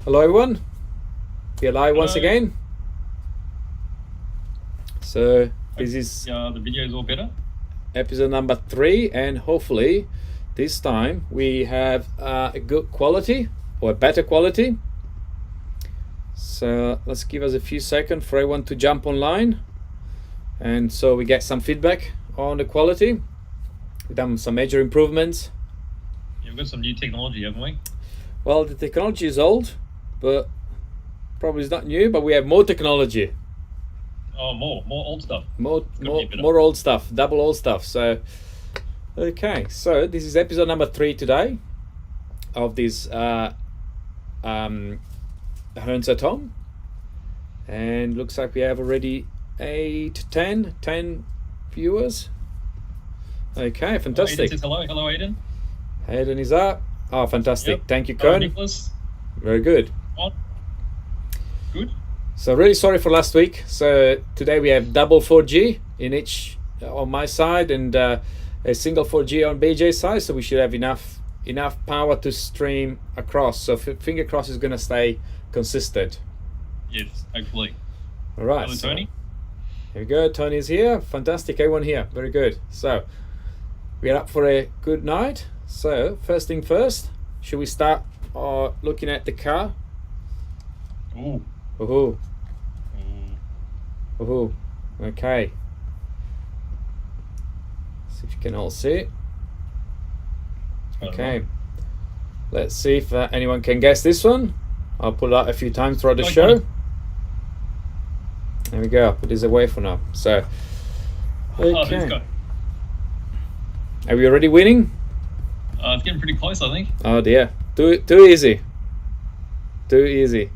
Hello everyone, we're live once Hello. again. So this is The video is all better. episode number 3, and hopefully this time we have a good quality or a better quality. So let's give us a few seconds for everyone to jump online, and so we get some feedback on the quality. We've done some major improvements. We've got some new technology, haven't we? Well, the technology is old, but probably it's not new, but we have more technology. Oh, more old stuff. More old stuff, double old stuff. So okay, so this is episode number 3 today of this Hearns Atom, and looks like we have already 10 viewers. Okay, fantastic. Aiden says hello. Hello, Aiden. Hayden is up. Oh, fantastic. Yep. Thank you, Hello, Kern. Nicholas. Very good. On. Good. So really sorry for last week. So today we have double 4G in each on my side, and a single 4G on BJ's side. So we should have enough power to stream across. So finger cross is going to stay consistent. Yes, hopefully. All right. Hello, Tony. Here we go. Tony's here. Fantastic. Everyone here. Very good. So we're up for a good night. So first thing first, should we start looking at the car? Ooh. Ooh. Ooh. Okay. See if you can all see it. Okay. Let's see if anyone can guess this one. I'll pull it out a few times throughout the show. There we go. Put this away for now. So. Okay. Are we already winning? It's getting pretty close, I think. Oh dear. Too easy. Too easy.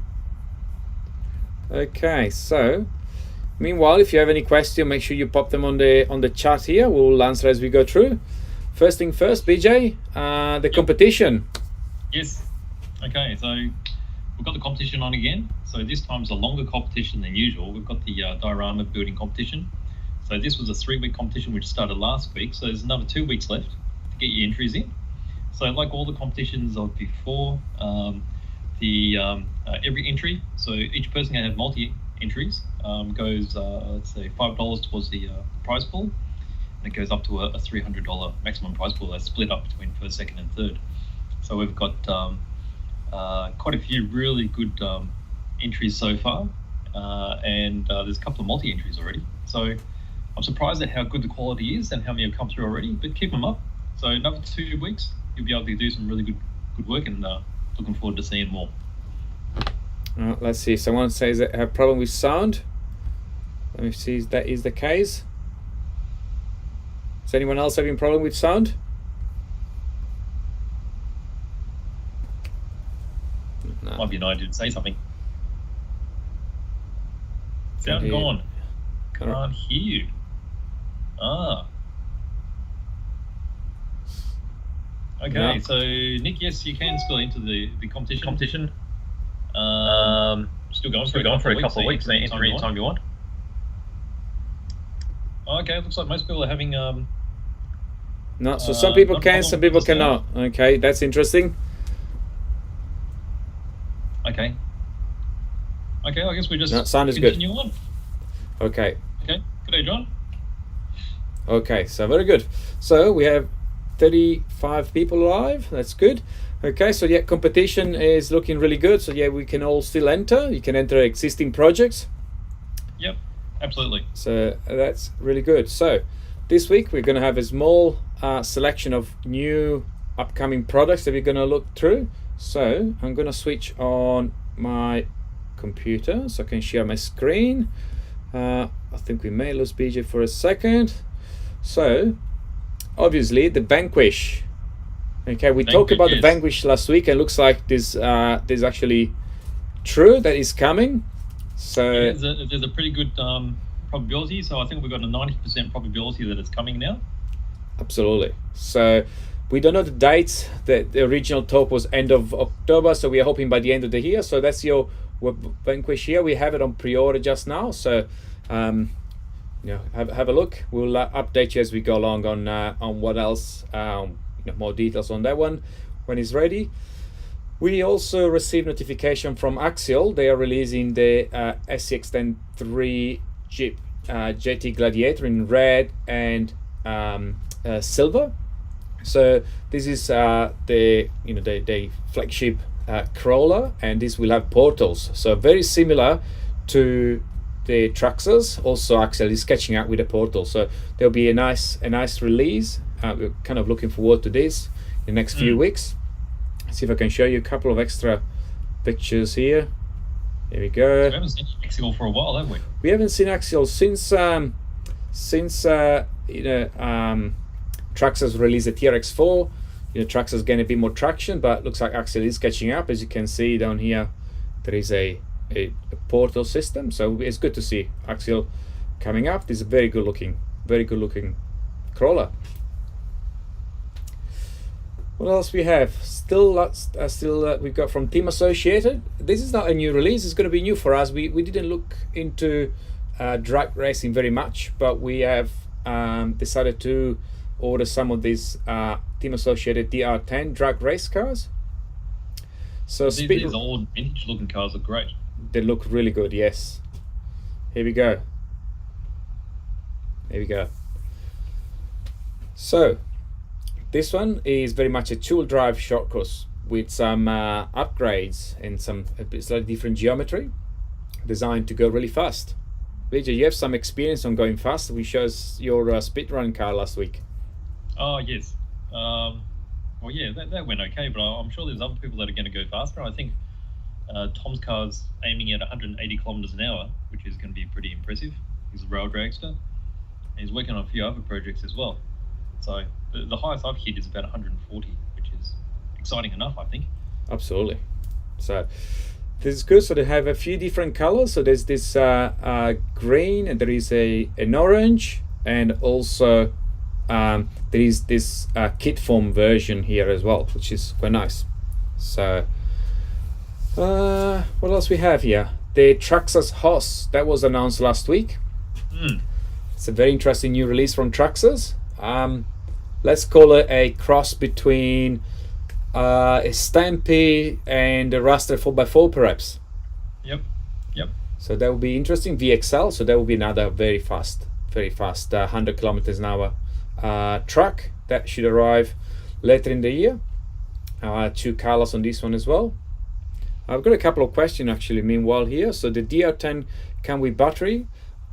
Okay, so meanwhile, if you have any question, make sure you pop them on the chat here. We'll answer as we go through. First thing first, BJ, the competition. Yes. Okay, so we've got the competition on again. So this time it's a longer competition than usual. We've got the Dirama building competition. So this was a 3-week competition which started last week. So there's another 2 weeks left to get your entries in. So like all the competitions of before, every entry, so each person can have multi entries, goes let's say $5 towards the prize pool, and it goes up to a $300 maximum prize pool that's split up between first, second and third. So we've got quite a few really good entries so far, and there's a couple of multi entries already. So I'm surprised at how good the quality is and how many have come through already, but keep them up. So another 2 weeks you'll be able to do some really good work, and looking forward to seeing more. Let's see. Someone says they have problem with sound. Let me see if that is the case. Is anyone else having problem with sound? No. Might be an idea to say something. Sound gone. Can't hear you. Okay, no. So Nick, yes, you can still enter the competition. Still going for a couple of weeks. Enter anytime you want. Okay, looks like most people are having no, so some people can, some people cannot. Okay, that's interesting. Okay, I guess we just sound is continue good. On. Okay. Good day, John. Okay, so very good. So we have 35 people live. That's good. Okay, so yeah, competition is looking really good. So yeah, we can all still enter. You can enter existing projects. Yep, absolutely. So that's really good. So this week we're going to have a small selection of new upcoming products that we're going to look through. So I'm going to switch on my computer so I can share my screen. I think we may lose BJ for a second. So obviously the Vanquish. Okay, we talked about the Vanquish last week, and looks like this actually true that is coming. So yeah, there's a pretty good probability. So I think we've got a 90% probability that it's coming now. Absolutely. So we don't know the dates. The original talk was end of October, so we are hoping by the end of the year. So that's your Vanquish here. We have it on pre-order just now. So have a look. We'll update you as we go along on what else, more details on that one when it's ready. We also received notification from Axial. They are releasing the SCX-10 Jeep JT Gladiator in red and silver. So this is the flagship crawler, and this will have portals. So very similar to the Traxxas. Also, Axial is catching up with the portal. So there'll be a nice release. We're kind of looking forward to this in the next few weeks. See if I can show you a couple of extra pictures here. There we go. We haven't seen Axial for a while, have we? We haven't seen Axial since Traxxas released the TRX4. Traxxas getting a bit more traction, but looks like Axial is catching up. As you can see down here, there is a portal system, so it's good to see Axial coming up. This is a very good looking crawler. What else we have? Still we've got from Team Associated. This is not a new release. It's going to be new for us. We didn't look into drag racing very much, but we have decided to order some of these Team Associated DR10 drag race cars. So these old vintage looking cars look great. They look really good, yes. Here we go. So this one is very much a two-wheel drive short course with some upgrades and some slightly different geometry, designed to go really fast. Vijay, you have some experience on going fast. We showed your speedrun car last week. Oh yes. Well, yeah, that went okay, but I'm sure there's other people that are going to go faster. I think Tom's car's aiming at 180 kilometers an hour, which is going to be pretty impressive. He's a rail dragster, and he's working on a few other projects as well. So the highest I've hit is about 140, which is exciting enough, I think. Absolutely. So this is good. So they have a few different colors. So there's this green, and there is an orange, and also there is this kit form version here as well, which is quite nice. So what else we have here? The Traxxas Hoss that was announced last week. It's a very interesting new release from Traxxas. Let's call it a cross between a Stampy and a Raster 4x4 perhaps. Yep. So that will be interesting. VXL, so that will be another very fast 100 kilometers an hour truck that should arrive later in the year. Two colors on this one as well. I've got a couple of questions actually meanwhile here. So the DR10 come with battery.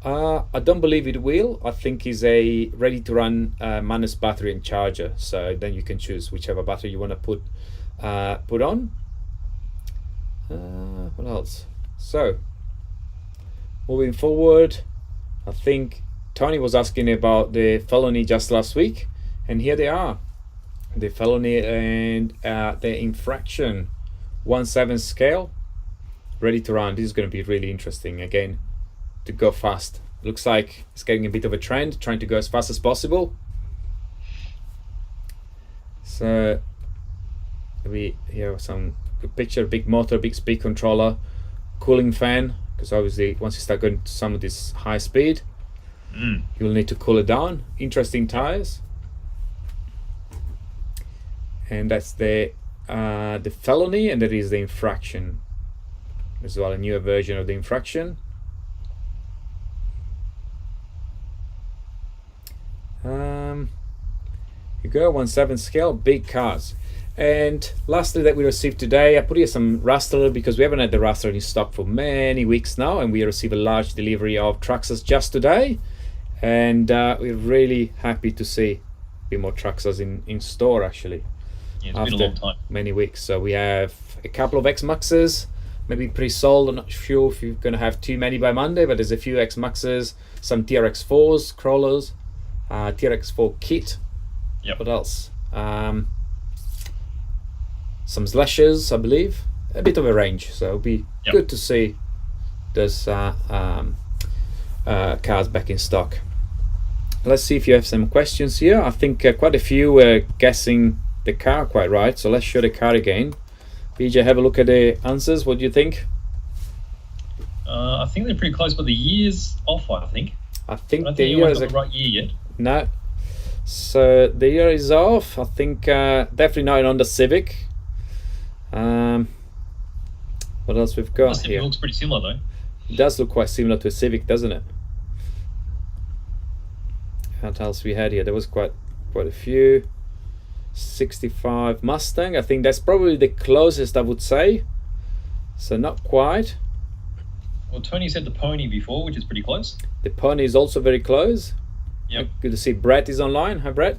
I don't believe it will. I think it's a ready to run manus battery and charger. So then you can choose whichever battery you want to put on. What else? So moving forward, I think Tony was asking about the felony just last week, and here they are. The felony and the infraction 1/7 scale ready to run. This is going to be really interesting again, to go fast. Looks like it's getting a bit of a trend, trying to go as fast as possible. So we here some good picture, big motor, big speed controller, cooling fan, because obviously once you start going to some of this high speed, you'll need to cool it down. Interesting tires. And that's the felony, and there is the infraction as well, a newer version of the infraction. You go 1/7 scale, big cars. And lastly, that we received today, I put here some Raster because we haven't had the Raster in stock for many weeks now, and we received a large delivery of Traxxas just today, and we're really happy to see a bit more Traxxas in store actually. Yeah, it's been a long time. Many weeks. So we have a couple of X-Maxes, maybe pre-sold. I'm not sure if you're going to have too many by Monday, but there's a few X-Maxes, some TRX4s, crawlers, TRX4 kit. Yep. What else? Some Slashers, I believe. A bit of a range, so it'll be good to see those cars back in stock. Let's see if you have some questions here. I think quite a few were guessing the car quite right, so let's show the car again. BJ, have a look at the answers. What do you think? I think they're pretty close, but the year's off, I think. I think don't the think year is the right year yet. No. So the year is off. I think definitely not on the Civic. What else we've got It here? looks pretty similar though. It does look quite similar to a Civic, doesn't it? What else we had here? There was quite a few. 65 Mustang. I think that's probably the closest I would say. So not quite. Well, Tony said the Pony before, which is pretty close. The Pony is also very close. Yep. Good to see Brett is online. Hi, Brett.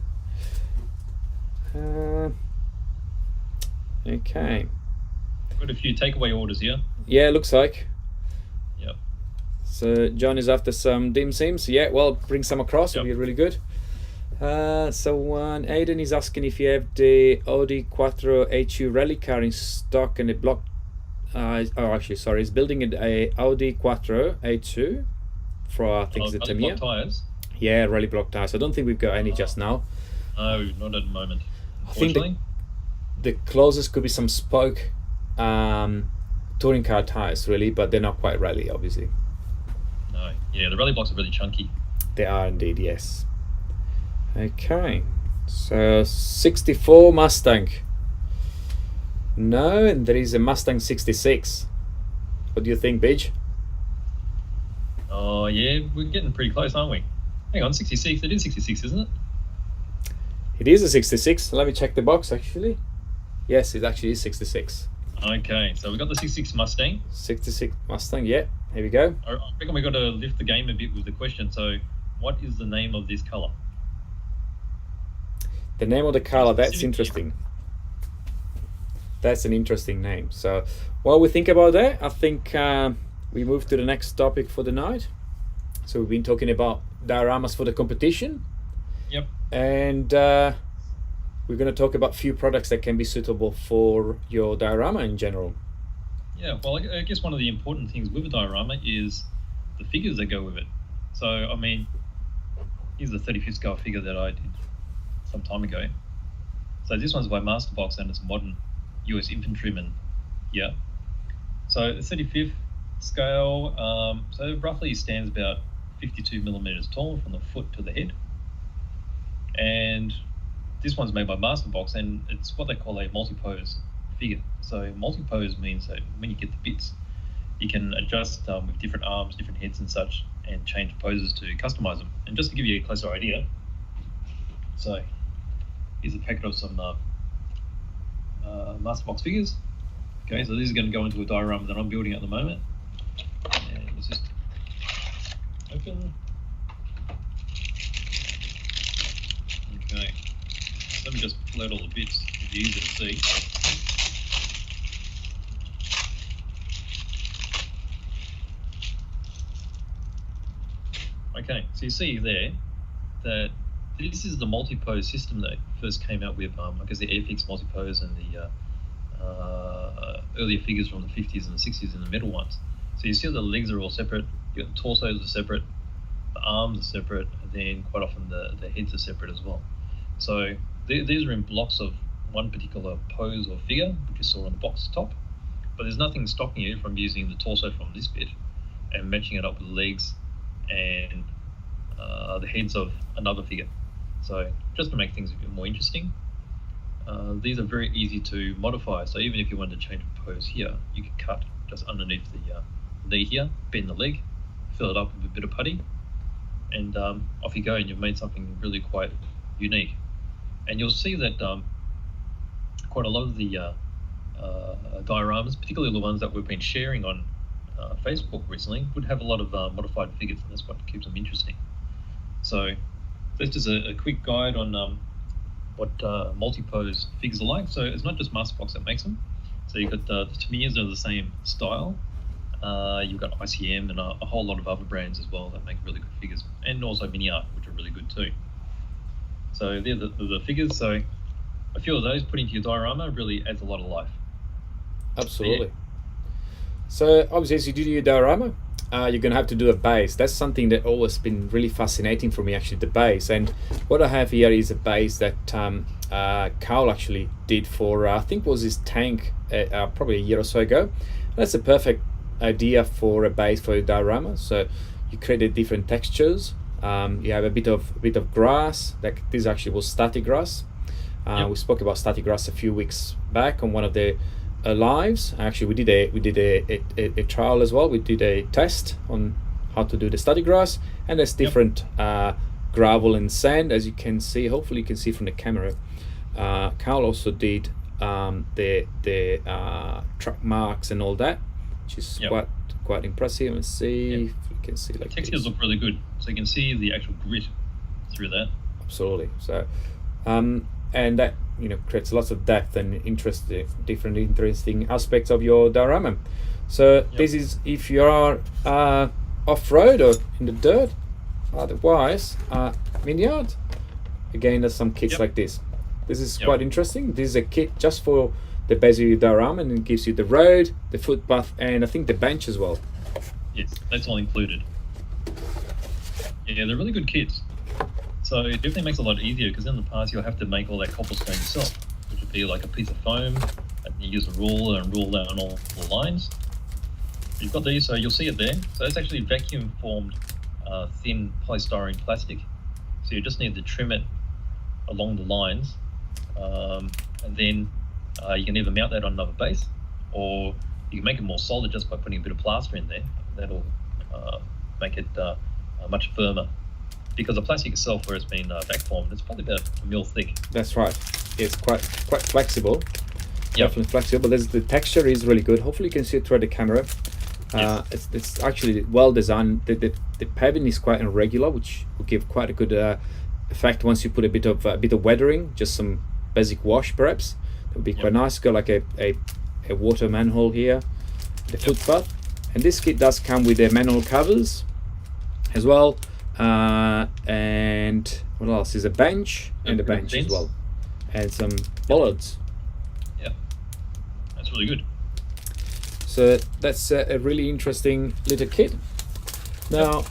Okay. Got a few takeaway orders here. Yeah, looks like. Yep. So John is after some dim sims. Yeah, well, bring some across. It'll be really good. Aiden is asking if you have the Audi Quattro HU rally car in stock and the block. He's building a Audi Quattro HU for I think the Tamiya. Tires. Yeah, rally block tires. I don't think we've got any just now. No, not at the moment. I think the closest could be some spoke touring car tires, really, but they're not quite rally, obviously. No, yeah, the rally blocks are really chunky. They are indeed, yes. Okay, so 64 Mustang. No, and there is a Mustang 66. What do you think, Bidge? Oh, yeah, we're getting pretty close, aren't we? Hang on, 66. It is 66, isn't it? It is a 66. Let me check the box, actually. Yes, it actually is 66. Okay, so we've got the 66 Mustang. 66 Mustang, yeah. Here we go. I reckon we've got to lift the game a bit with the question. So, what is the name of this colour? The name of the color, that's interesting. That's an interesting name. So while we think about that, I think we move to the next topic for the night. So we've been talking about dioramas for the competition. Yep. And we're going to talk about a few products that can be suitable for your diorama in general. Yeah, well, I guess one of the important things with a diorama is the figures that go with it. So, I mean, here's the 35th scale figure that I did some time ago. So this one's by Masterbox and it's a modern US infantryman. Yeah. So the 35th scale, so it roughly stands about 52 millimeters tall from the foot to the head. And this one's made by Masterbox and it's what they call a multipose figure. So multipose means that when you get the bits, you can adjust with different arms, different heads and such, and change poses to customize them. And just to give you a closer idea, so here's a packet of some Masterbox figures. Okay, so these are going to go into a diorama that I'm building at the moment. And let's just open. Okay, let me just load all the bits. It's easy to see. Okay, so you see there that this is the multipose system that first came out with, I guess, the Airfix multipose and the earlier figures from the 50s and the 60s and the metal ones. So you see the legs are all separate, the torsos are separate, the arms are separate, and then quite often the heads are separate as well. So these are in blocks of one particular pose or figure, which you saw on the box top, but there's nothing stopping you from using the torso from this bit and matching it up with the legs and the heads of another figure. So just to make things a bit more interesting, these are very easy to modify. So even if you wanted to change a pose here, you can cut just underneath the knee here, bend the leg, fill it up with a bit of putty, and off you go, and you've made something really quite unique. And you'll see that quite a lot of the dioramas, particularly the ones that we've been sharing on Facebook recently, would have a lot of modified figures, and that's what keeps them interesting. So that's just a quick guide on what multipose figures are like. So it's not just Masterbox that makes them. So you've got the Tamiyas are the same style. You've got ICM and a whole lot of other brands as well that make really good figures, and also Mini Art, which are really good too. So they're the figures. So a few of those put into your diorama really adds a lot of life. Absolutely. Yeah. So obviously, as you do your diorama, you're going to have to do a base. That's something that always been really fascinating for me, actually, the base. And what I have here is a base that Carl actually did for, I think was his tank probably a year or so ago. That's a perfect idea for a base for a diorama. So you created different textures. You have a bit of grass. Like this actually was static grass. Yep. We spoke about static grass a few weeks back on one of the lives. Actually, we did a trial as well. We did a test on how to do the study grass, and there's different gravel and sand, as you can see. Hopefully you can see from the camera. Carl also did the track marks and all that, which is quite impressive. Let's see if you can see like textures look really good, so you can see the actual grit through that. Absolutely. So and that creates lots of depth and different interesting aspects of your diorama. So this is if you are off-road or in the dirt. Otherwise, vineyard. Again, there's some kits like this. This is quite interesting. This is a kit just for the base of your diorama, and it gives you the road, the footpath, and I think the bench as well. Yes, that's all included. Yeah, they're really good kits. So it definitely makes it a lot easier, because in the past you'll have to make all that cobblestone yourself, which would be like a piece of foam, and you use a ruler and rule down all the lines. You've got these, so you'll see it there. So it's actually vacuum formed thin polystyrene plastic. So you just need to trim it along the lines, and then you can either mount that on another base, or you can make it more solid just by putting a bit of plaster in there. That'll make it much firmer. Because the plastic itself, where it's been vac formed, it's probably about a mil thick. That's right. It's quite flexible. Definitely flexible. But the texture is really good. Hopefully you can see it through the camera. It's actually well designed. The paving is quite irregular, which will give quite a good effect once you put a bit of weathering, just some basic wash perhaps. That would be quite nice. Got like a water manhole here, the footpath, and this kit does come with the manhole covers as well. And what else is a bench and a bench as well, and some bollards. Yeah, that's really good. So that's a really interesting little kit. Now,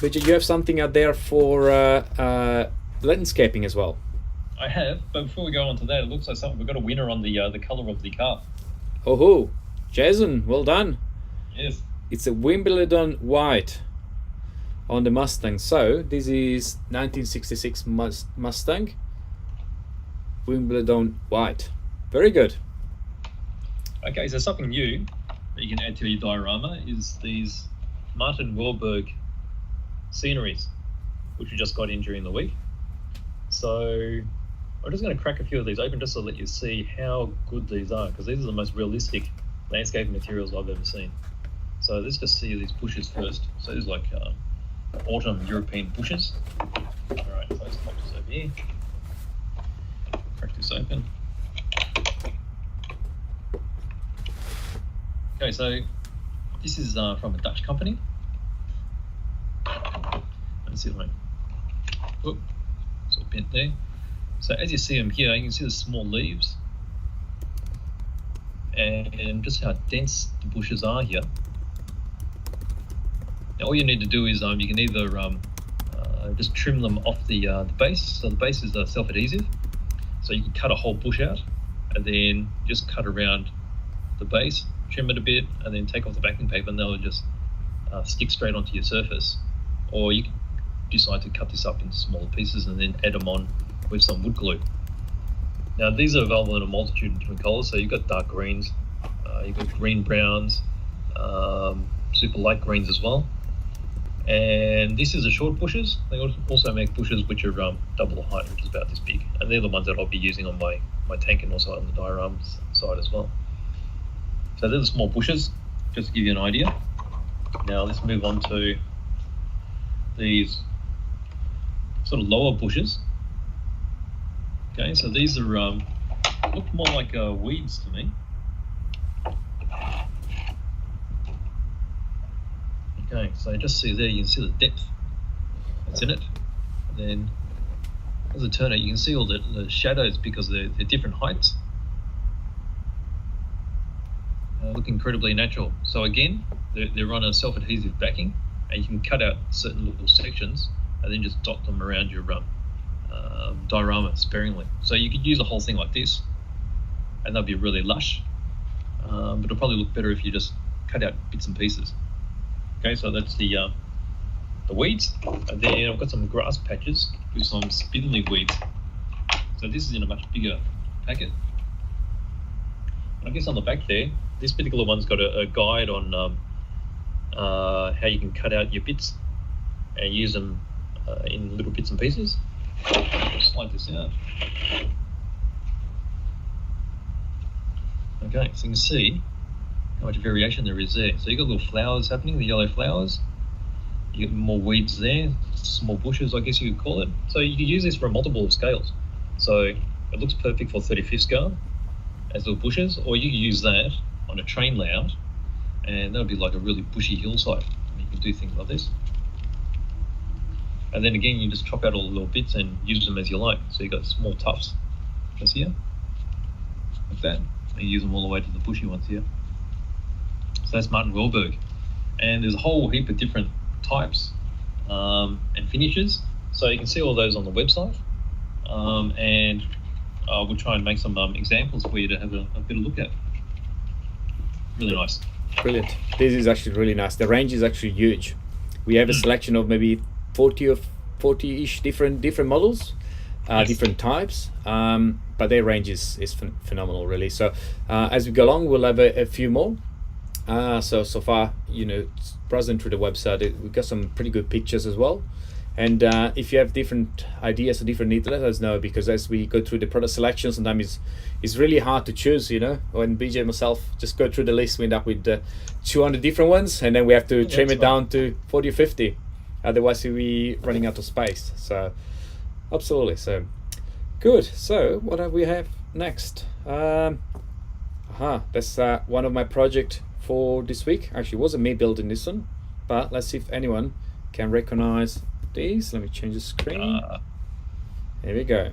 Richard, you have something out there for landscaping as well. I have, but before we go on to that, it looks like we've got a winner on the colour of the car. Oh, Jason, well done. Yes. It's a Wimbledon white on the Mustang. So this is 1966 Mustang Wimbledon white. Very good. Okay, so something new that you can add to your diorama is these Martin Wahlberg sceneries, which we just got in during the week. So I'm just going to crack a few of these open just to let you see how good these are, because these are the most realistic landscape materials I've ever seen. So let's just see these bushes first. So there's like autumn European bushes. All right, so let's pop this over here. Crack this open. Okay, so this is from a Dutch company. Let's see if it's all bent there. So as you see them here, you can see the small leaves and just how dense the bushes are here. Now all you need to do is you can either just trim them off the base. So the base is self-adhesive, so you can cut a whole bush out and then just cut around the base, trim it a bit, and then take off the backing paper, and they'll just stick straight onto your surface. Or you can decide to cut this up into smaller pieces and then add them on with some wood glue. Now these are available in a multitude of different colors. So you've got dark greens, you've got green browns, super light greens as well. And this is the short bushes. They also make bushes which are double the height, which is about this big. And they're the ones that I'll be using on my tank and also on the dioramas side as well. So they're the small bushes, just to give you an idea. Now let's move on to these sort of lower bushes. Okay, so these are look more like weeds to me. Okay, so just see there, you can see the depth that's in it. And then as I turn it, you can see all the shadows because they're different heights. Look incredibly natural. So again, they're on a self-adhesive backing, and you can cut out certain little sections and then just dot them around your diorama sparingly. So you could use a whole thing like this, and they'll be really lush. But it'll probably look better if you just cut out bits and pieces. Okay, so that's the weeds, and then I've got some grass patches with some spindly weeds. So this is in a much bigger packet. I guess on the back there, this particular one's got a guide on how you can cut out your bits and use them in little bits and pieces. I'll slide this out. Okay, so you can see how much variation there is there. So you've got little flowers happening, the yellow flowers. You get more weeds there, small bushes, I guess you could call it. So you could use this for a multiple of scales. So it looks perfect for 35th scale as little bushes, or you could use that on a train layout, and that would be like a really bushy hillside. You can do things like this. And then again, you just chop out all the little bits and use them as you like. So you've got small tufts just here, like that. And you use them all the way to the bushy ones here. So that's Martin Wahlberg. And there's a whole heap of different types and finishes. So you can see all those on the website. And we'll try and make some examples for you to have a bit of look at. Really nice. Brilliant. This is actually really nice. The range is actually huge. We have a selection of maybe 40-ish different models, Yes. different types, but their range is phenomenal, really. So as we go along, we'll have a few more. So far, browsing through the website, we've got some pretty good pictures as well. And if you have different ideas or different needs, let us know, because as we go through the product selection, sometimes it's really hard to choose. When BJ and myself just go through the list, we end up with 200 different ones, and then we have to trim it down to 40 or 50. Otherwise, we're running out of space. So, absolutely. So, good. So, what do we have next? That's one of my projects for this week. Actually, it wasn't me building this one, but let's see if anyone can recognize these. Let me change the screen. Here we go.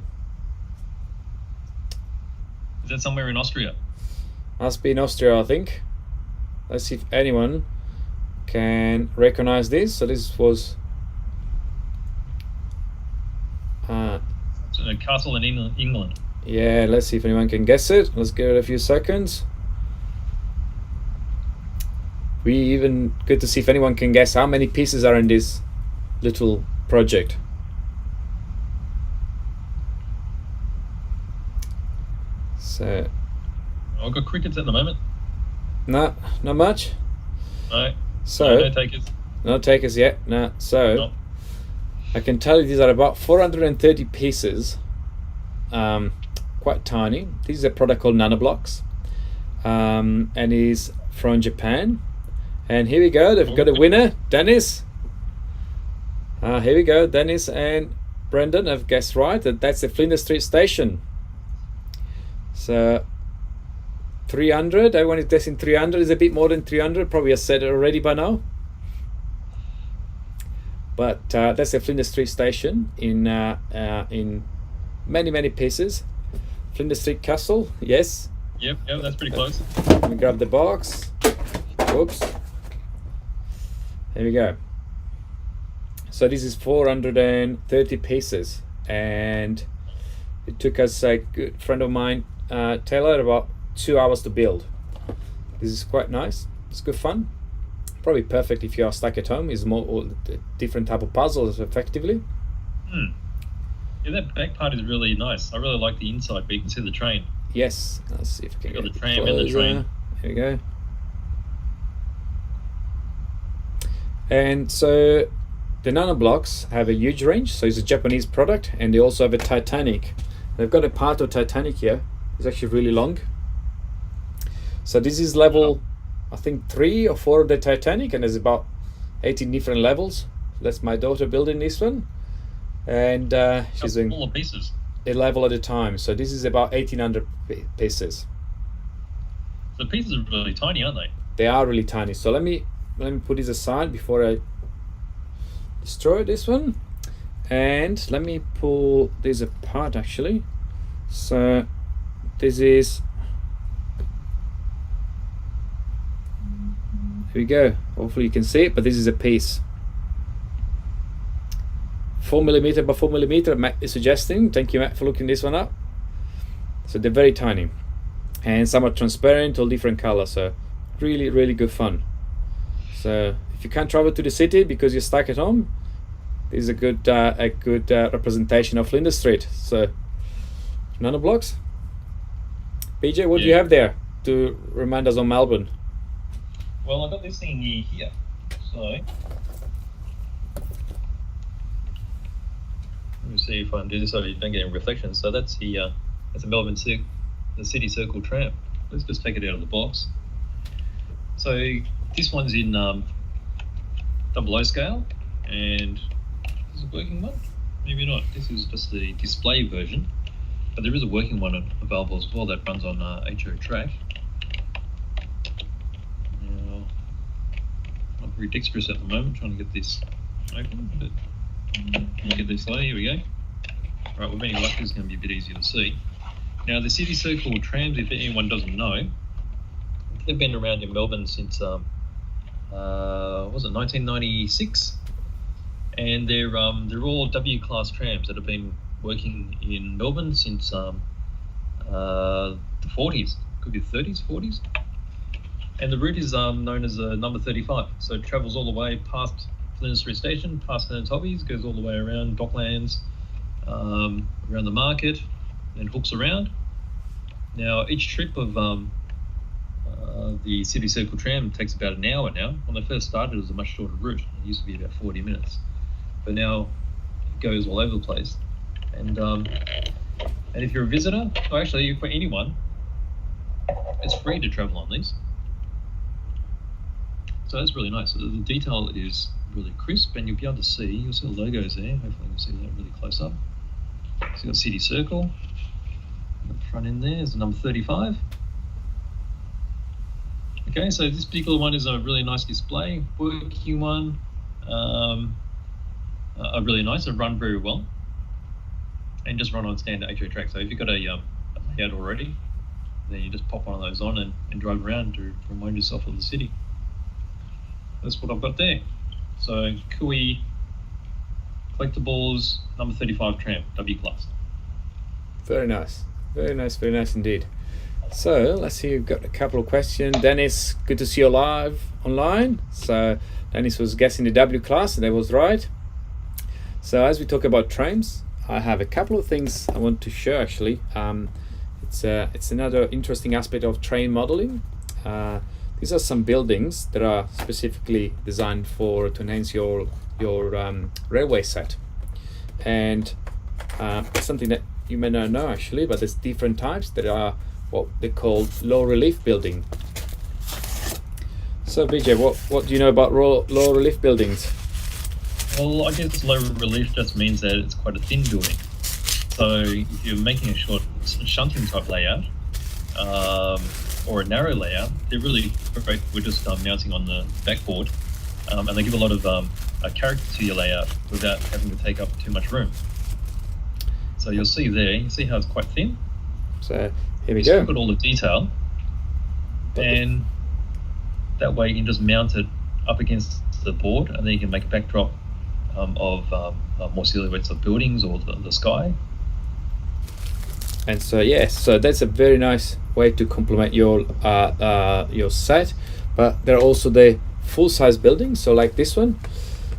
Is that somewhere in Austria? Must be in Austria, I think. Let's see if anyone can recognize this. So this was It's a castle in England. yeah, let's see if anyone can guess it. Let's give it a few seconds. We even good to see if anyone can guess how many pieces are in this little project. So I've got crickets at the moment. no, not much. No. So No takers. no takers yet. No. So No. I can tell you these are about 430 pieces. Quite tiny. This is a product called NanoBlocks, and is from Japan. And here we go. They've got a winner, Dennis. Here we go. Dennis and Brendan have guessed right. That's the Flinders Street station. So 300. Everyone is guessing 300. Is a bit more than 300. Probably I said it already by now. But that's the Flinders Street station in many pieces. Flinders Street Castle. Yes. Yep, that's pretty close. Let me grab the box. Oops. There we go. So this is 430 pieces, and it took us, a good friend of mine, Taylor, about 2 hours to build. This is quite nice. It's good fun. Probably perfect if you are stuck at home. It's more all different type of puzzles, effectively. Yeah, that back part is really nice. I really like the inside, but you can see the train. Yes. Let's see if we can Got get the tram and the closer. train. Here we go. And so the NanoBlocks have a huge range. So it's a Japanese product, and they also have a Titanic. They've got a part of Titanic here. It's actually really long. So this is level, I think 3 or 4 of the Titanic, and there's about 18 different levels. That's my daughter building this one, and she's doing Full of pieces. a level at a time. So this is about 1800 pieces. The pieces are really tiny, aren't they? They are really tiny. So let me put this aside before I destroy this one, and let me pull this apart actually. So this is, here we go. Hopefully you can see it, but this is a piece. 4mm by 4mm. Matt is suggesting. Thank you, Matt, for looking this one up. So they're very tiny, and some are transparent, all different colors. So really good fun. So if you can't travel to the city because you're stuck at home, this is a good representation of Flinders Street. So NanoBlocks. BJ, what do you have there? to remind us on Melbourne? Well, I got this thing here. So let me see if I can do this so you don't get any reflections. So that's the Melbourne the City Circle tram. Let's just take it out of the box. So this one's in 00 scale, and this is a working one. Maybe not. This is just the display version, but there is a working one available as well that runs on HO track. Now, not very dexterous at the moment, trying to get this open, but I'll get this later. Here we go. All right, with any luck, this is going to be a bit easier to see. Now, the City Circle trams, if anyone doesn't know, they've been around in Melbourne since, was it 1996? And they're all W-class trams that have been working in Melbourne since the 40s, could be the 30s, 40s. And the route is known as number 35. So it travels all the way past Flinders Street Station, past Hearns Hobbies, goes all the way around Docklands, around the market, then hooks around. Now, each trip of the City Circle tram takes about an hour now. When they first started, it was a much shorter route. It used to be about 40 minutes. But now it goes all over the place. And if you're a visitor, or actually for anyone, it's free to travel on these. So that's really nice. So the detail is really crisp, and you'll be able to see, you'll see the logos there. Hopefully you'll see that really close up. So you've got City Circle. The front end there is the number 35. Okay, so this particular one is a really nice display, working one. Really nice, it run very well, and just run on standard HO track. So if you've got a layout already, then you just pop one of those on and drive around to remind yourself of the city. That's what I've got there. So Kui Collectibles number 35 tram, W class. Very nice, very nice, very nice indeed. So let's see, we've got a couple of questions. Dennis, good to see you live online. So Dennis was guessing the W class, and that was right. So as we talk about trams, I have a couple of things I want to show actually. It's another interesting aspect of train modeling. These are some buildings that are specifically designed to enhance your railway set. And something that you may not know actually, but there's different types that are what they call low relief building. So BJ, what do you know about low relief buildings? Well, I guess low relief just means that it's quite a thin building. So if you're making a short shunting type layout or a narrow layout, they're really great. We're just mounting on the backboard, and they give a lot of character to your layout without having to take up too much room. So you'll see there, you see how it's quite thin. So here we go. Look at all the detail, and that way you can just mount it up against the board, and then you can make a backdrop of more silhouettes of buildings or the sky. And so yes, so that's a very nice way to complement your set. But there are also the full-size buildings. So like this one,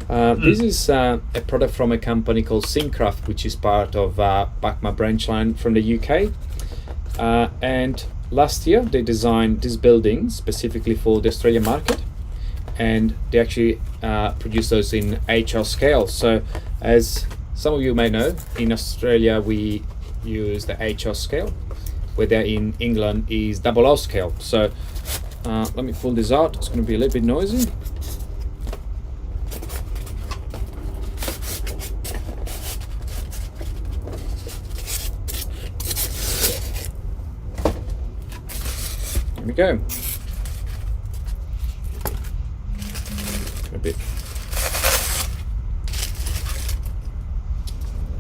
this is a product from a company called Syncraft, which is part of Bachma branch line from the UK. And last year they designed this building specifically for the Australian market, and they actually produce those in HL scale. So as some of you may know, in Australia we use the HL scale, where there in England is 00 scale. So let me pull this out. It's going to be a little bit noisy. Here we go. A bit.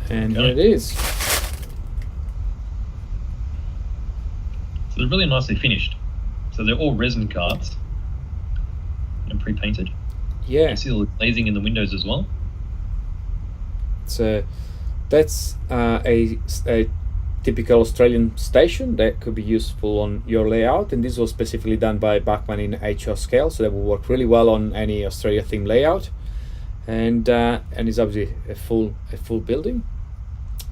And here it is. So they're really nicely finished. So they're all resin cards and pre-painted. Yeah. You can see all the glazing in the windows as well. So that's a typical Australian station that could be useful on your layout, and this was specifically done by Bachmann in HL scale, so that will work really well on any Australia theme layout. And it's obviously a full building.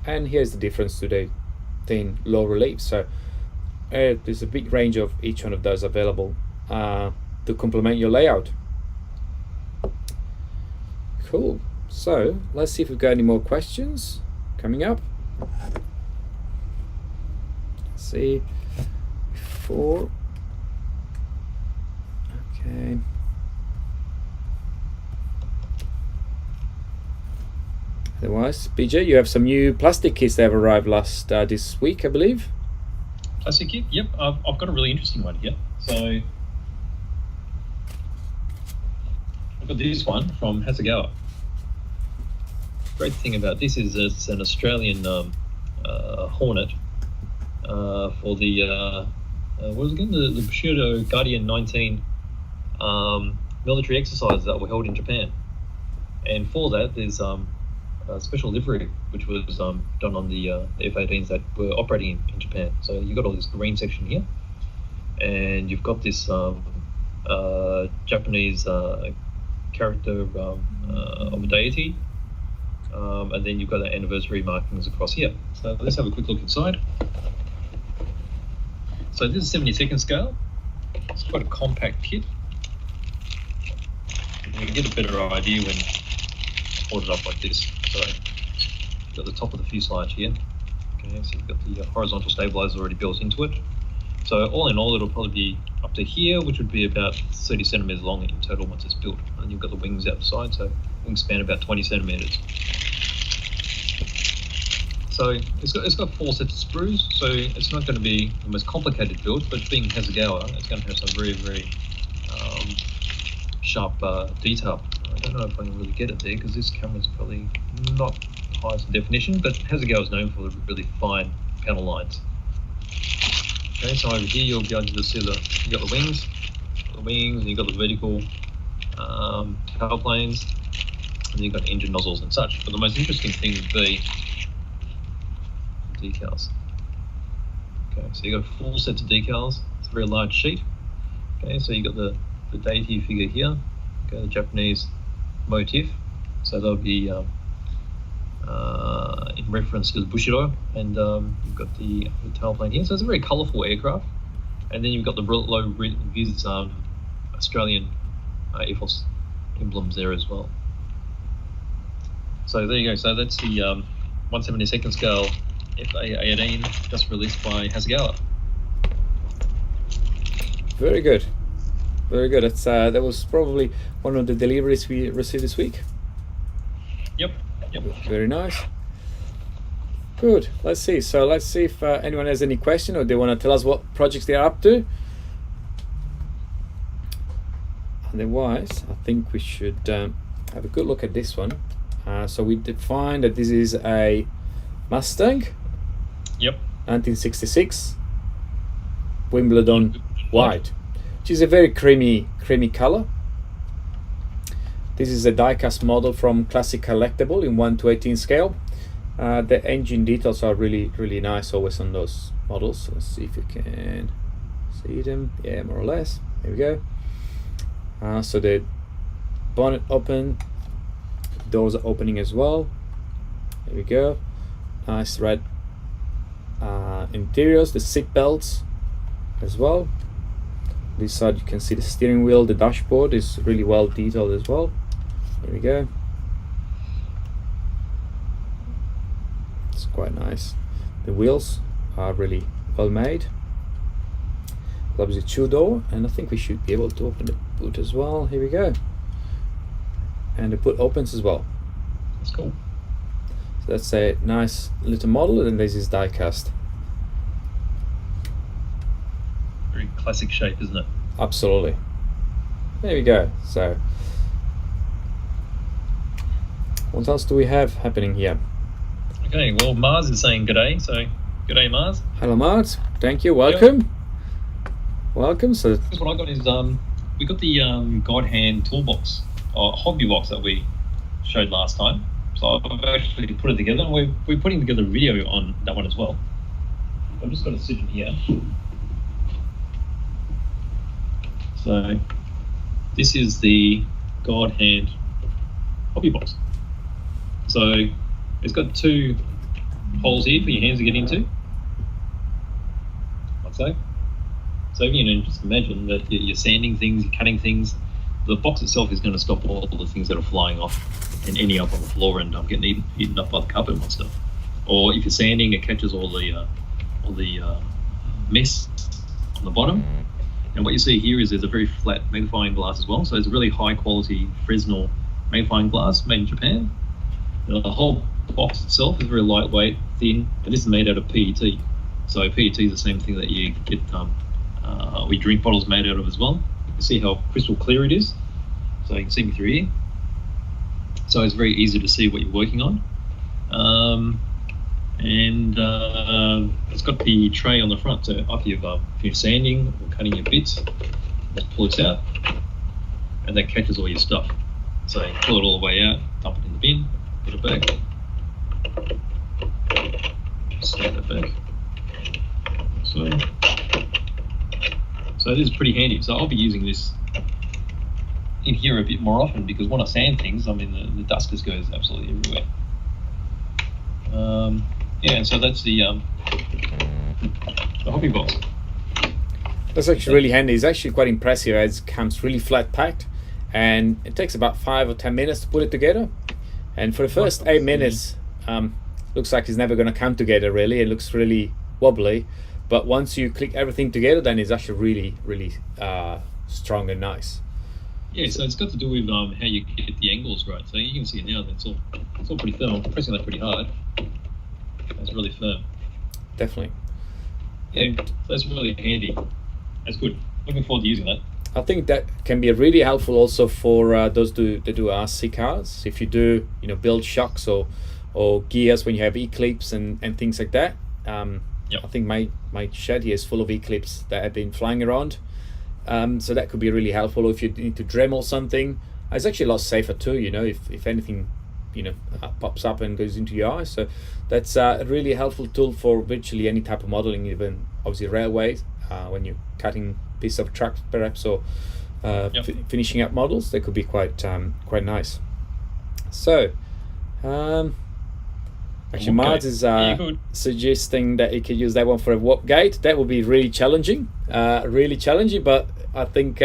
And here's the difference to the thin low relief. So there's a big range of each one of those available to complement your layout. Cool. So let's see if we've got any more questions coming up. Let's see. Before. Okay. Otherwise, BJ, you have some new plastic kits that have arrived this week, I believe. Plastic kit? Yep, I've got a really interesting one here. So I've got this one from Hasegawa. Great thing about this is it's an Australian Hornet for the what was it again? The Bushido Guardian 19 military exercises that were held in Japan. And for that, there's a special livery which was done on the F-18s that were operating in Japan. So you've got all this green section here, and you've got this Japanese character of a deity, and then you've got the anniversary markings across here. So let's have a quick look inside. So this is 72nd scale. It's quite a compact kit. You can get a better idea when hold it up like this. So you've got the top of the fuselage here. Okay, so you've got the horizontal stabilizer already built into it. So all in all, it'll probably be up to here, which would be about 30 centimeters long in total once it's built. And you've got the wings outside, so wingspan about 20 centimeters. So it's got 4 sets of sprues, so it's not going to be the most complicated build, but being Hasegawa, it's going to have some very, very sharp detail. I don't know if I can really get it there because this camera's probably not highest in definition, but Hasegawa is known for the really fine panel lines. Okay, so over here you'll be able to see you got the wings, and you've got the vertical tail planes, and you've got engine nozzles and such. But the most interesting thing would be the decals. Okay, so you've got 4 sets of decals. It's a very large sheet. Okay, so you've got the deity figure here. Okay, the Japanese motif. So that'll be in reference to the Bushido, and you've got the tailplane here. So it's a very colourful aircraft. And then you've got the low vis Australian Air Force emblems there as well. So there you go. So that's the 1/72nd scale FA-18 just released by Hasegawa. Very good. Very good. That's that was probably one of the deliveries we received this week. Yep. Very nice. Good. Let's see. So let's see if anyone has any question or they want to tell us what projects they are up to. Otherwise, I think we should have a good look at this one. So we defined that this is a Mustang. Yep. 1966. Wimbledon white, which is a very creamy color. This is a die-cast model from Classic Collectible in 1/18 scale. The engine details are really nice always on those models. So let's see if you can see them. Yeah, more or less. There we go. So the bonnet open, doors are opening as well. There we go. Nice red interiors, the seat belts as well. This side you can see the steering wheel, the dashboard is really well detailed as well. There we go. It's quite nice. The wheels are really well made. Obviously 2-door, and I think we should be able to open the boot as well. Here we go. And the boot opens as well. That's cool. So that's a nice little model, and this is die cast. Very classic shape, isn't it? Absolutely. There we go. So what else do we have happening here? Okay, well, Mars is saying g'day, so g'day, Mars. Hello, Mars. Thank you. Welcome. Welcome. So What I got is we got the God Hand toolbox or hobby box that we showed last time. So I've actually put it together, and we're putting together a video on that one as well. I've just got to sit in here. So this is the God Hand hobby box. So it's got 2 holes here for your hands to get into. so. So just imagine that you're sanding things, you're cutting things. The box itself is going to stop all the things that are flying off and ending up on the floor and getting eaten up by the carpet and stuff. Or if you're sanding, it catches all the mess on the bottom. And what you see here is there's a very flat magnifying glass as well. So it's a really high quality Fresnel magnifying glass made in Japan. The whole box itself is very lightweight, thin, and this is made out of PET. So PET is the same thing that you get we drink bottles made out of as well. You can see how crystal clear it is. So you can see me through here. So it's very easy to see what you're working on. It's got the tray on the front. So after if you're sanding or cutting your bits, just pull this out, and that catches all your stuff. So you pull it all the way out, dump it in the bin, put it back, stand it back. So this is pretty handy. So I'll be using this in here a bit more often because when I sand things, I mean the dust just goes absolutely everywhere. And so that's the hobby box. That's actually really handy. It's actually quite impressive as it comes really flat packed, and it takes about 5 or 10 minutes to put it together. And for the first 8 minutes, looks like it's never going to come together really. It looks really wobbly, but once you click everything together, then it's actually really strong and nice. Yeah, so it's got to do with how you get the angles right. So you can see now that it's all pretty firm. I'm pressing that pretty hard. That's really firm. Definitely. Yeah, so that's really handy. That's good. Looking forward to using that. I think that can be really helpful also for those that do RC cars. If you do, build shocks or gears when you have E-clips and things like that. Yep. I think my shed here is full of E-clips that have been flying around. So that could be really helpful. Or if you need to Dremel something, it's actually a lot safer too. If anything, pops up and goes into your eye. So that's a really helpful tool for virtually any type of modeling, even obviously railways. When you're cutting pieces of trucks perhaps, or finishing up models, they could be quite nice. So actually Mars is suggesting that you could use that one for a warp gate. That would be really challenging, but I think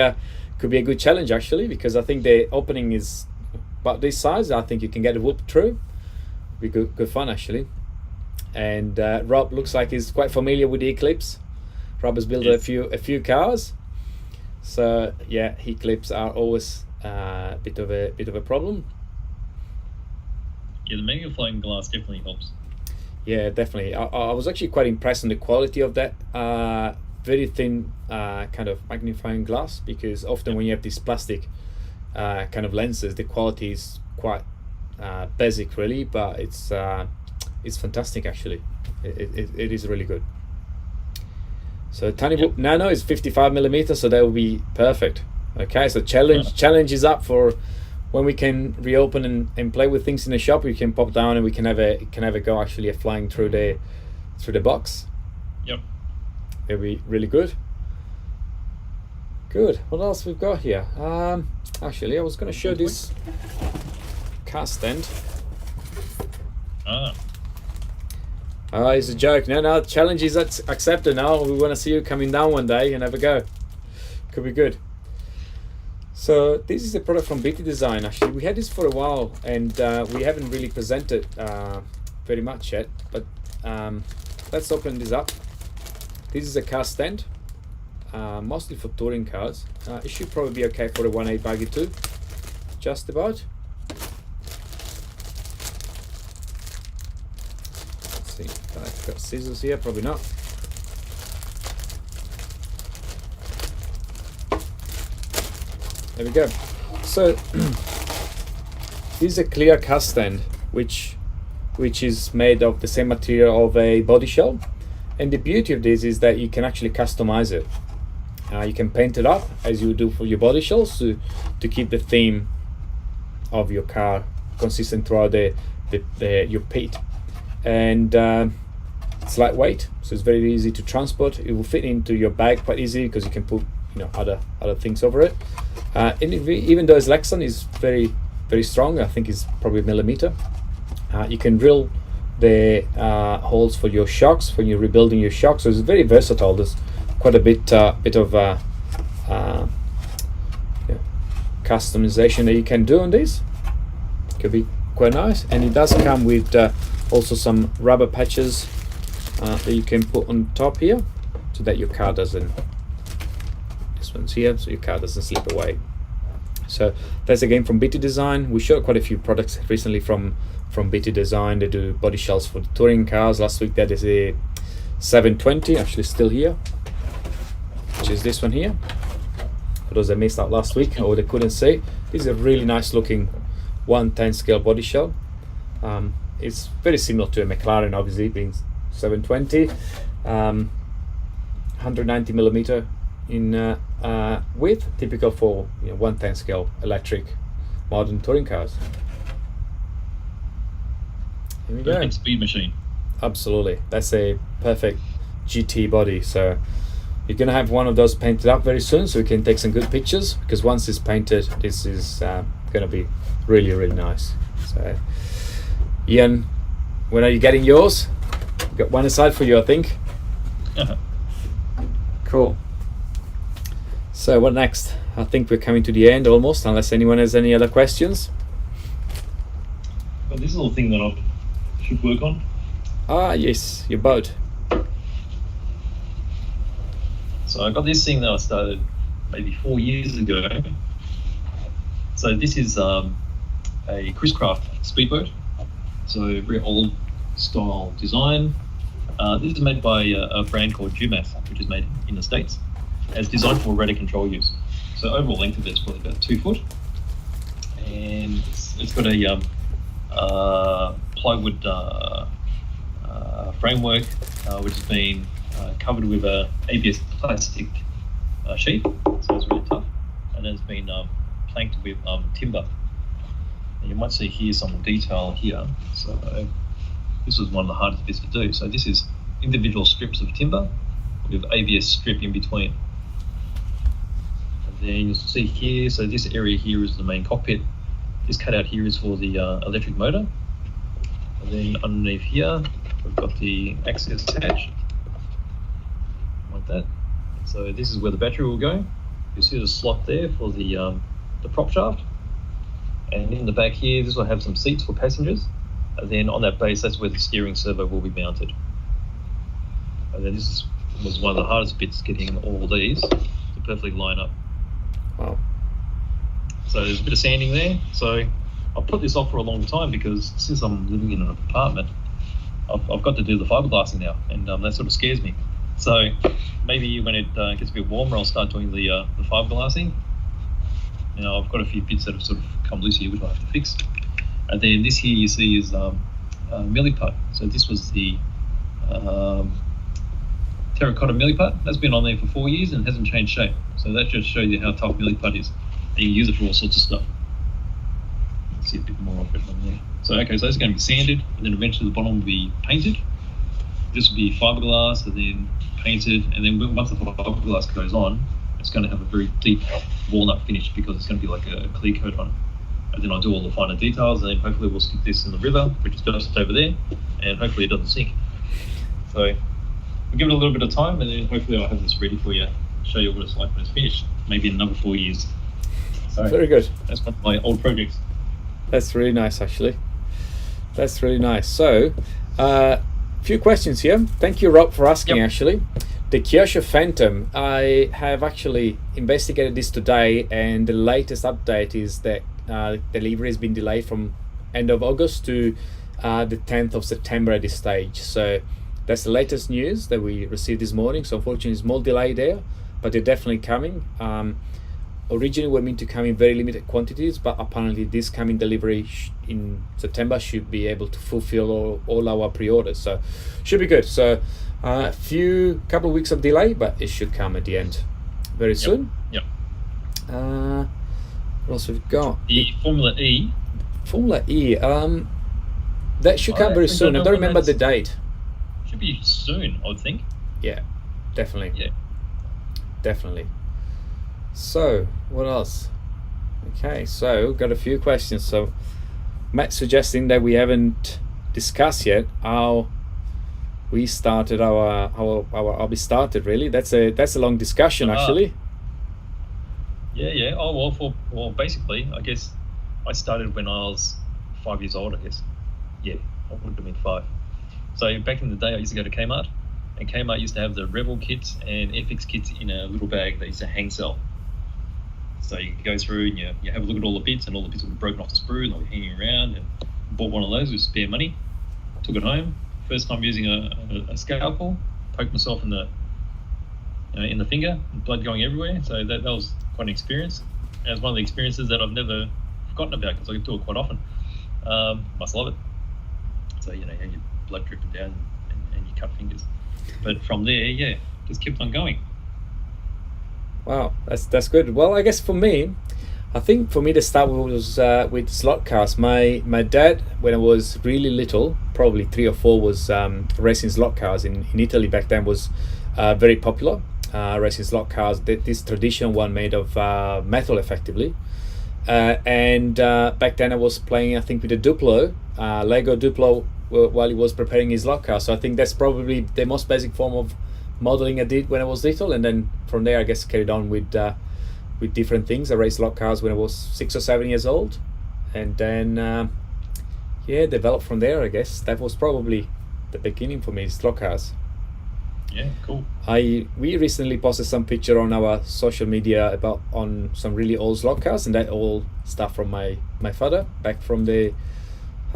could be a good challenge actually, because I think the opening is about this size. I think you can get a whoop through. Be good fun actually. And Rob looks like he's quite familiar with the E-clips. Rob has built a few cars, so yeah, E-clips are always a bit of a problem. Yeah, the magnifying glass definitely helps. Yeah, definitely. I was actually quite impressed on the quality of that very thin kind of magnifying glass, because often when you have these plastic kind of lenses, the quality is quite basic really, but it's fantastic actually. It is really good. So Tiny Book Nano is 55mm, so that will be perfect. Okay, so challenge is up for when we can reopen and play with things in the shop. We can pop down and we can have a go actually at flying through the box. Yep. It'll be really good. Good. What else we've got here? Actually, I was going to show this car stand. It's a joke. No, challenge is accepted now. We want to see you coming down one day and have a go. Could be good. So this is a product from Bittydesign. Actually, we had this for a while and we haven't really presented very much yet. But let's open this up. This is a car stand, mostly for touring cars. It should probably be okay for a 1.8 baggy too. Just about. See, I've got scissors here, probably not. There we go. So this is a clear cast stand which is made of the same material of a body shell, and the beauty of this is that you can actually customize it. You can paint it up as you do for your body shells to keep the theme of your car consistent throughout your pit. And it's lightweight, so it's very easy to transport. It will fit into your bag quite easily because you can put other things over it. And even though its Lexan is very very strong, I think it's probably 1mm. You can drill the holes for your shocks when you're rebuilding your shocks, so it's very versatile. quite a bit of customization that you can do on this. Could be quite nice, and it does come with also some rubber patches that you can put on top here, so that your car doesn't. This one's here, so your car doesn't slip away. So that's again from Bittydesign. We showed quite a few products recently from Bittydesign. They do body shells for the touring cars. Last week that is a 720, actually still here, which is this one here. For those that missed out last week or they couldn't see, this is a really nice looking 110 scale body shell. It's very similar to a McLaren, obviously being 720, 190 millimeter in width, typical for 110 scale electric modern touring cars. Here we go. Perfect speed machine. Absolutely, that's a perfect GT body. So you're gonna have one of those painted up very soon, so we can take some good pictures, because once it's painted, this is gonna be really, really nice. So Ian, when are you getting yours? Got one aside for you, I think. Cool. So what next? I think we're coming to the end almost, unless anyone has any other questions. But this little thing that I should work on. Ah, yes, your boat. So I got this thing that I started maybe 4 years ago. So this is a Chris Craft speedboat. So very old style design. This is made by a brand called Jumath, which is made in the States. And it's designed for rudder control use. So overall length of it is probably about 2 foot. And it's got a plywood framework, which has been covered with a ABS plastic sheet, so it's really tough, and then it's been planked with timber. And you might see here some detail here. So this was one of the hardest bits to do. So this is individual strips of timber with ABS strip in between. And then you'll see here, so this area here is the main cockpit. This cutout here is for the electric motor. And then underneath here, we've got the access hatch, like that. So this is where the battery will go. You see the slot there for the prop shaft. And in the back here, this will have some seats for passengers. And then on that base, that's where the steering servo will be mounted. And then this was one of the hardest bits, getting all these to perfectly line up. Wow. So there's a bit of sanding there. So I've put this off for a long time, because since I'm living in an apartment, I've got to do the fiberglassing now, and that sort of scares me. So maybe when it gets a bit warmer, I'll start doing the fiberglassing. Now I've got a few bits that have sort of come loose here, which I have to fix. And then this here you see is milliput. So this was the terracotta milliput. That's been on there for 4 years and hasn't changed shape. So that just shows you how tough milliput is. And you can use it for all sorts of stuff. Let's see a bit more of it on there. So okay, so it's going to be sanded, and then eventually the bottom will be painted. This will be fiberglass, and then painted, and then once the fiberglass goes on, it's going to have a very deep walnut finish, because it's going to be like a clear coat on it. And then I'll do all the finer details, and then hopefully we'll stick this in the river, which is just over there, and hopefully it doesn't sink. So we'll give it a little bit of time, and then hopefully I'll have this ready for you, show you what it's like when it's finished, maybe in another 4 years. So very good. That's one of my old projects. That's really nice, actually. That's really nice. So, few questions here. Thank you, Rob, for asking. Yep. Actually, the Kyosho Phantom, I have actually investigated this today, and the latest update is that delivery has been delayed from end of August to the 10th of September at this stage. So that's the latest news that we received this morning. So unfortunately, it's more delay there, but they're definitely coming. Originally were meant to come in very limited quantities, but apparently this coming delivery in September should be able to fulfill all our pre-orders, so should be good. So couple of weeks of delay, but it should come at the end very soon. Yep. What else we've got? The Formula E. That should come very soon. I don't remember the date. Should be soon, I would think. Yeah, definitely. Yeah. Definitely. So, what else? Okay, so got a few questions. So, Matt's suggesting that we haven't discussed yet how we started our hobby started. Really, that's a long discussion actually. Yeah. Oh well, basically, I guess I started when I was 5 years old. I guess. Yeah, I would have been 5. So back in the day, I used to go to Kmart, and Kmart used to have the Rebel kits and FX kits in a little bag they used to hang sell. So you go through and you have a look at all the bits, and all the bits would be broken off the sprue, and they were hanging around. And bought one of those with spare money, took it home. First time using a scalpel, poked myself in the finger, blood going everywhere. So that was quite an experience. And it's one of the experiences that I've never forgotten about because I do it quite often. Must love it. So your blood dripping down and you cut fingers. But from there, just kept on going. Wow, that's good. Well, I guess for me, I think for me the start was with slot cars. My dad, when I was really little, probably 3 or 4, was racing slot cars in Italy back then. Was very popular. Racing slot cars, this traditional one made of metal effectively. And back then I was playing, I think, with a Duplo, Lego Duplo, while he was preparing his slot car. So I think that's probably the most basic form of modeling I did when I was little, and then from there I guess carried on with different things. I raced slot cars when I was 6 or 7 years old, and then developed from there. I guess that was probably the beginning for me, slot cars. Yeah, cool. We recently posted some picture on our social media on some really old slot cars, and that all stuff from my father back from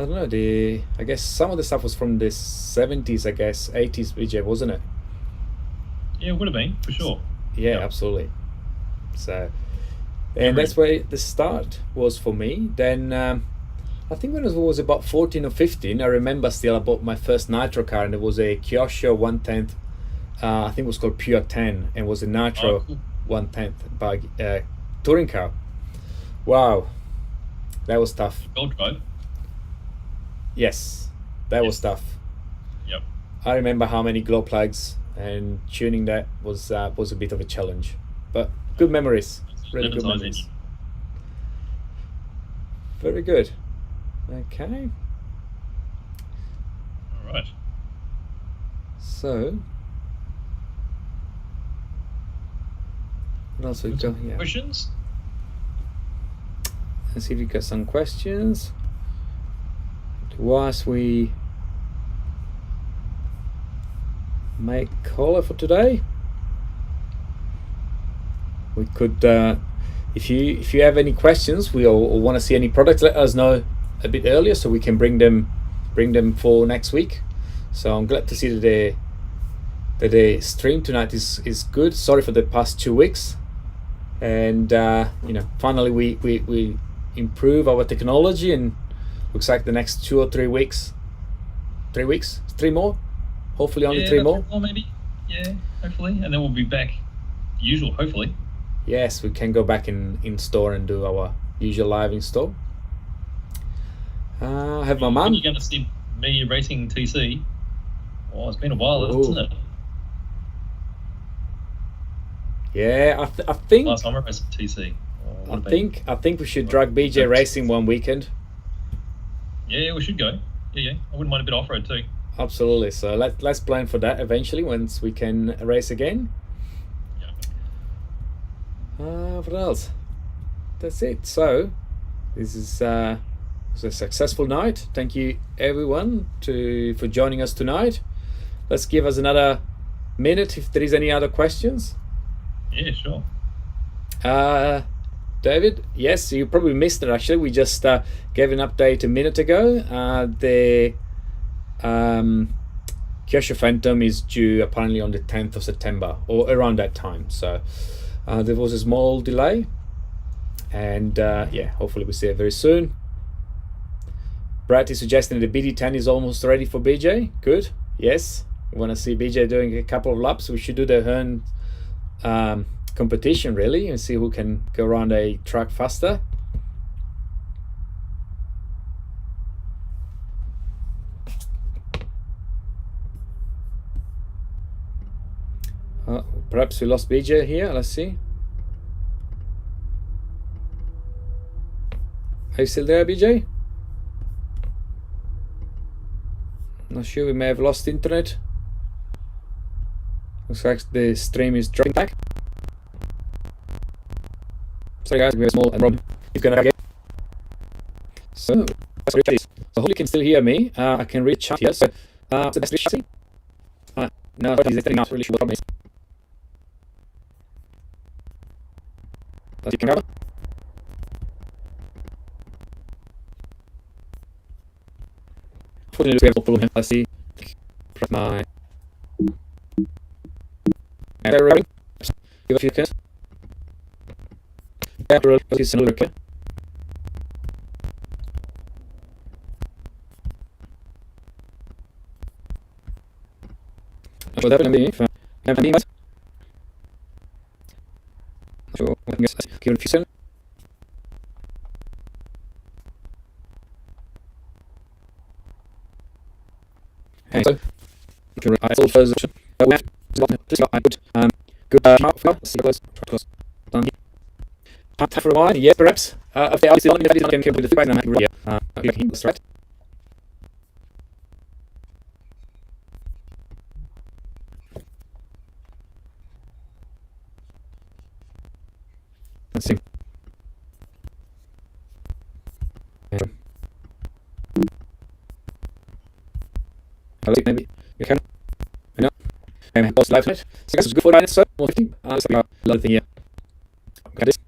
I guess some of the stuff was from the 70s, I guess 80s, BJ, wasn't it? Yeah, it would have been for sure. Yeah, absolutely. So, and that's where the start was for me. Then I think when I was about 14 or 15, I remember still I bought my first nitro car, and it was a Kyosho 1/10. I think it was called Pure 10, and was a nitro 1/10 by touring car. Wow, that was tough. Gold drive. Yes, that was tough. Yep. I remember how many glow plugs, and tuning that was a bit of a challenge, but good memories. Really good memories. Very good. Okay. All right. So, what else we got here? Questions? Let's see if we got some questions. Whilst we make caller for today, we could, if you have any questions, or want to see any products, let us know a bit earlier so we can bring them for next week. So I'm glad to see that the stream tonight is good. Sorry for the past 2 weeks, and finally we improve our technology, and looks like the next 2 or 3 weeks, 3 more, hopefully only 3 more. Maybe, hopefully, and then we'll be back usual, hopefully. Yes, we can go back in store and do our usual live in store. I have my mum. When are you going to see me racing TC? Oh, it's been a while, hasn't it? Yeah, I think. Last time I raced TC. I think we should drag BJ racing one weekend. Yeah, we should go. Yeah. I wouldn't mind a bit off road too. Absolutely. So let's plan for that eventually once we can race again. What else? That's it. So this is a successful night. Thank you everyone for joining us tonight. Let's give us another minute if there is any other questions. Yeah, sure. David, yes, you probably missed it actually. We just gave an update a minute ago. The Kyosho Phantom is due apparently on the 10th of September or around that time. So there was a small delay, and hopefully we see it very soon. Brad is suggesting the BD10 is almost ready for BJ. Good. Yes, we want to see BJ doing a couple of laps. We should do the Hearns competition really and see who can go around a track faster. Perhaps we lost BJ here. Let's see. Are you still there, BJ? Not sure. We may have lost internet. Looks like the stream is dropping back. Sorry guys, we have a small problem. It's gonna get. So hopefully you can still hear me. I can read chat here. So the best chassis. No, he's not really sure what problem is. As you can cover. Fortunately, we have a problem here. Let's see. Press my. Give a few seconds. Is another okay. So that will be if have any. So I think it's give it a few seconds. Okay, so if you're I all first option, we have just got I put good see close done here. Tap for a while, yeah, perhaps. Okay, obviously only that is not going to with the feedback, and I'm happy with that's right. Let's see. Maybe you can. You know, maybe post live tonight. So I guess it's good for 9 minutes, so 150. Let's see a lot of thing here. Got this.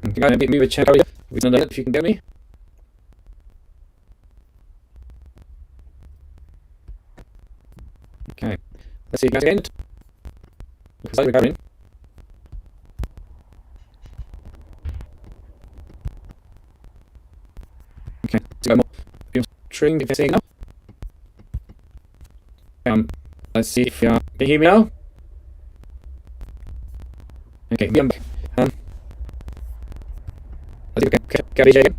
Okay, maybe we check out here. We don't know if you can get me. Okay, let's see you guys again. Looks like we're going. Okay, let's go more. String, if you're seeing now. Let's see if can you hear me now? Okay, I'm back. Let's see if we can get BJ again.